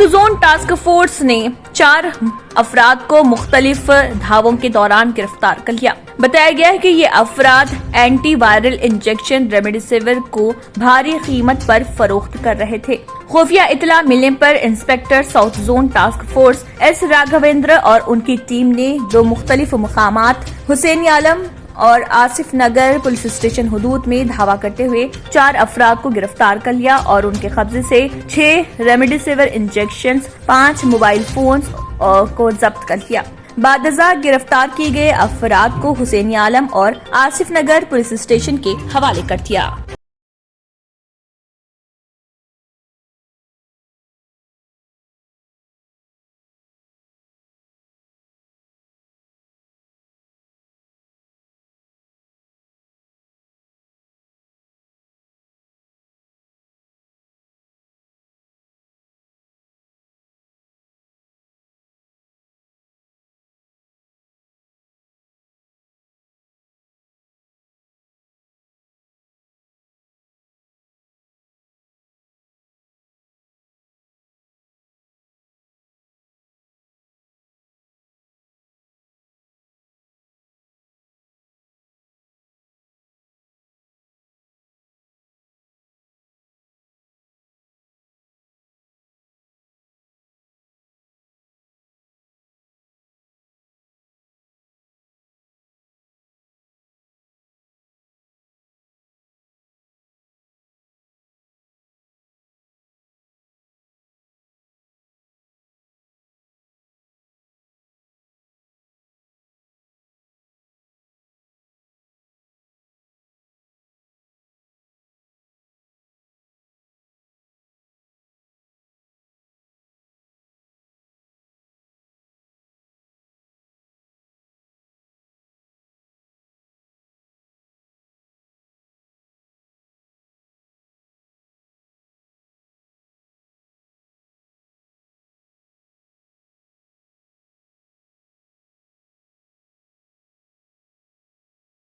Zone task force ने 4 अफराद को मुख्तलिफ धावों के दौरान गिरफ्तार कर लिया। बताया गया है कि ये अफराद एंटी वायरल इंजेक्शन रेमडेसिविर को भारी कीमत पर फरोख्त कर रहे थे। खुफिया इतला मिलने पर inspector south zone task force S Raghavendra और उनकी टीम ने 2 मुख्तलिफ मुकामात हुसैनी आलम और आसिफ नगर पुलिस स्टेशन हुदूद में धावा करते हुए 4 अफराद को गिरफ्तार कर लिया और उनके कब्जे से 6 रेमडेसिविर इंजेक्शन, 5 मोबाइल फोन्स को जब्त कर लिया। बादजा गिरफ्तार किए गए अफराद को हुसैनी आलम और आसिफ नगर पुलिस स्टेशन के हवाले कर दिया।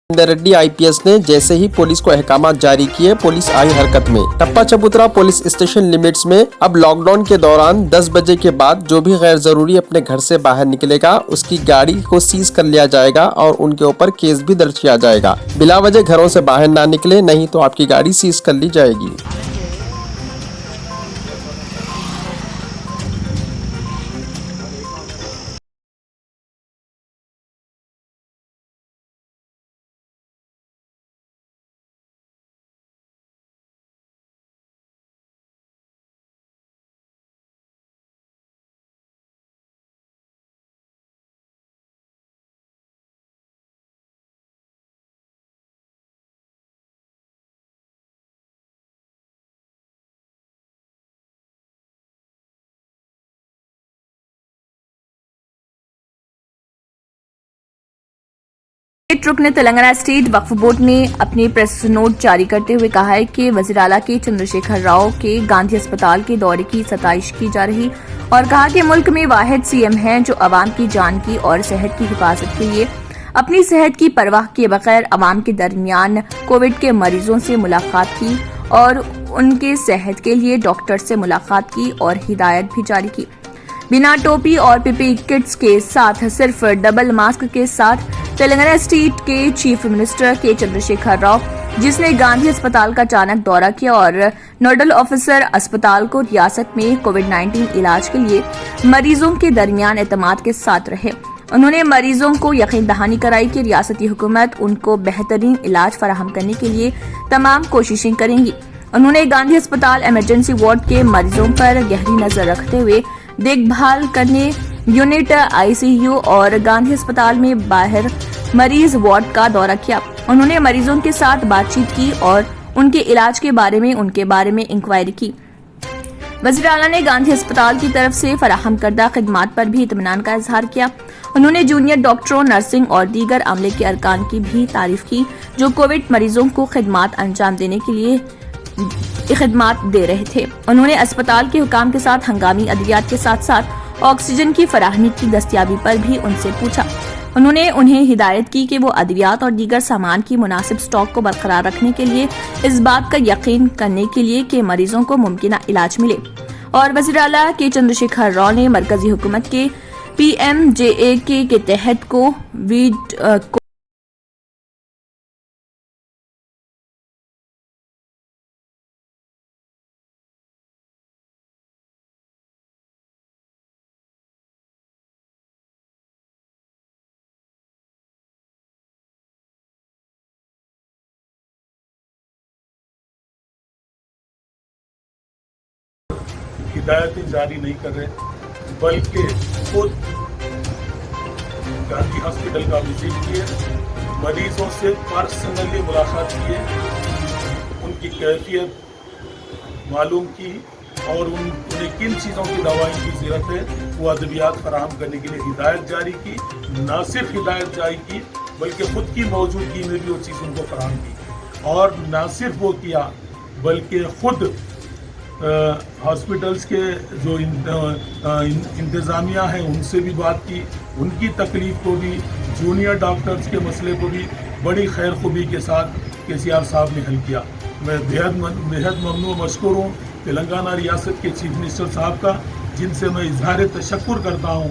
रेड्डी आईपीएस ने जैसे ही पुलिस को अहकाम जारी किए, पुलिस आई हरकत में। टप्पा चबूतरा पुलिस स्टेशन लिमिट्स में अब लॉकडाउन के दौरान 10 बजे के बाद जो भी गैर जरूरी अपने घर से बाहर निकलेगा उसकी गाड़ी को सीज कर लिया जाएगा और उनके ऊपर केस भी दर्ज किया जाएगा। बिला वजह घरों से बाहर ना निकले, नहीं तो आपकी गाड़ी सीज कर ली जाएगी। ट्रुक ने तेलंगाना स्टेट वक्फ बोर्ड ने अपनी प्रेस नोट जारी करते हुए कहा है कि वजीर आला के चंद्रशेखर राव के गांधी अस्पताल के दौरे की सताइश की जा रही और कहा कि मुल्क में वाहिद सीएम हैं जो अवाम की जान की और सेहत की हिफाजत के लिए अपनी सेहत की परवाह किए बगैर अवाम के दरमियान कोविड के मरीजों से मुलाकात की और उनके सेहत के लिए डॉक्टर से मुलाकात की और हिदायत भी जारी की। बिना टोपी और पीपीई किट्स के साथ सिर्फ डबल मास्क के साथ तेलंगाना स्टेट के चीफ मिनिस्टर के चंद्रशेखर राव, जिसने गांधी अस्पताल का अचानक दौरा किया और नोडल ऑफिसर अस्पताल को रियासत में कोविड-19 इलाज के लिए मरीजों के दरमियान एतमाद के साथ रहे। उन्होंने मरीजों को यकीन दहानी कराई कि रियासती हुकूमत उनको बेहतरीन इलाज फराहम करने के लिए तमाम कोशिशें करेंगी। उन्होंने गांधी अस्पताल इमरजेंसी वार्ड के मरीजों पर गहरी नजर रखते हुए देखभाल करने यूनिट आईसीयू और गांधी अस्पताल में बाहर मरीज वार्ड का दौरा किया। उन्होंने मरीजों के साथ बातचीत की और उनके इलाज के बारे में उनके बारे में इंक्वायरी की। वज़ीर आला ने गांधी अस्पताल की तरफ से फराहम करदा खिदमात पर भी इत्मीनान का इजहार किया। उन्होंने जूनियर डॉक्टरों, नर्सिंग और दीगर अमले के अरकान की भी तारीफ की जो कोविड मरीजों को खिदमात अंजाम देने के लिए खिदमात दे रहे थे। उन्होंने अस्पताल के हुकाम के साथ हंगामी अद्वियात के साथ साथ ऑक्सीजन की फराहमी की दस्तयाबी पर भी उनसे पूछा। उन्होंने उन्हें हिदायत की कि वो अद्वियात और दीगर सामान की मुनासिब स्टॉक को बरकरार रखने के लिए इस बात का यकीन करने के लिए कि मरीजों को मुमकिन इलाज मिले। और वज़ीर आला के चंद्रशेखर राव ने मरकजी हुकूमत के PMJAK के तहत कोविड हिदायतें जारी नहीं कर रहे, बल्कि खुद गांधी हॉस्पिटल का विजिट किए, मरीजों से पर्सनली मुलाकात किए, उनकी कैफियत मालूम की और उन्हें किन चीज़ों की दवाई की ज़रूरत है वो अद्वियात फराहम करने के लिए हिदायत जारी की। न सिर्फ हिदायत जारी की बल्कि खुद की मौजूदगी में भी वो चीज़ उनको फराहम की और न सिर्फ वो किया बल्कि खुद हॉस्पिटल्स के जो इंतज़ामिया हैं उनसे भी बात की, उनकी तकलीफ़ को भी, जूनियर डॉक्टर्स के मसले को भी बड़ी खैर खूबी के साथ KCR साहब ने हल किया। मैं बेहद ममनू मशकूर हूँ तेलंगाना रियासत के चीफ मिनिस्टर साहब का, जिनसे मैं इजहार तशक्कुर करता हूँ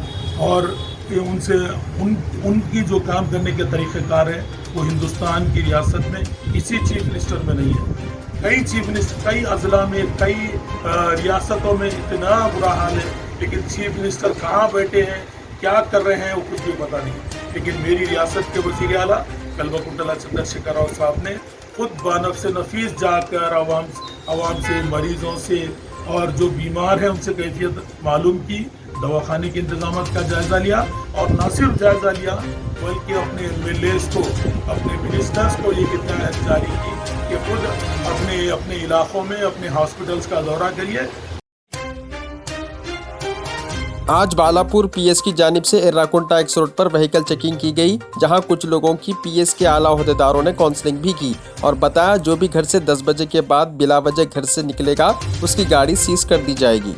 और उनसे उनकी जो काम करने के तरीक़ेकार है वो हिंदुस्तान की रियासत में किसी चीफ मिनिस्टर में नहीं है। कई चीफ मिनिस्टर, कई अजला में, कई रियासतों में इतना बुरा हाल है, लेकिन चीफ मिनिस्टर कहाँ बैठे हैं, क्या कर रहे हैं वो कुछ भी पता नहीं। लेकिन मेरी रियासत के वज़ीर आला कल्बकुंतला चंद्रशेखर राव साहब ने खुद बानफ़्स नफीस जाकर आवाम से, मरीज़ों से और जो बीमार हैं उनसे कैफियत मालूम की, दवाखाने के इंतजाम का जायज़ा लिया और न सिर्फ जायज़ा लिया बल्कि अपने MLAs को, अपने मिनिस्टर्स को ये हिदायत जारी की कि खुद अपने इलाकों में अपने हॉस्पिटल्स का दौरा करिए। आज बालापुर PS की जानिब से एर्राकुंटा एक्स रोड पर व्हीकल चेकिंग की गई, जहां कुछ लोगों की PS के आला ओहदेदारों ने काउंसलिंग भी की और बताया जो भी घर से 10 बजे के बाद बिला वजह घर से निकलेगा उसकी गाड़ी सीज कर दी जाएगी।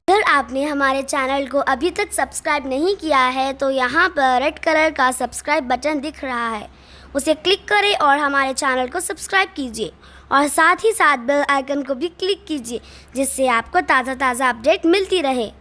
अगर आपने हमारे चैनल को अभी तक सब्सक्राइब नहीं किया है तो यहाँ पर रेड कलर का सब्सक्राइब बटन दिख रहा है, उसे क्लिक करें और हमारे चैनल को सब्सक्राइब कीजिए और साथ ही साथ बेल आइकन को भी क्लिक कीजिए, जिससे आपको ताज़ा अपडेट मिलती रहे।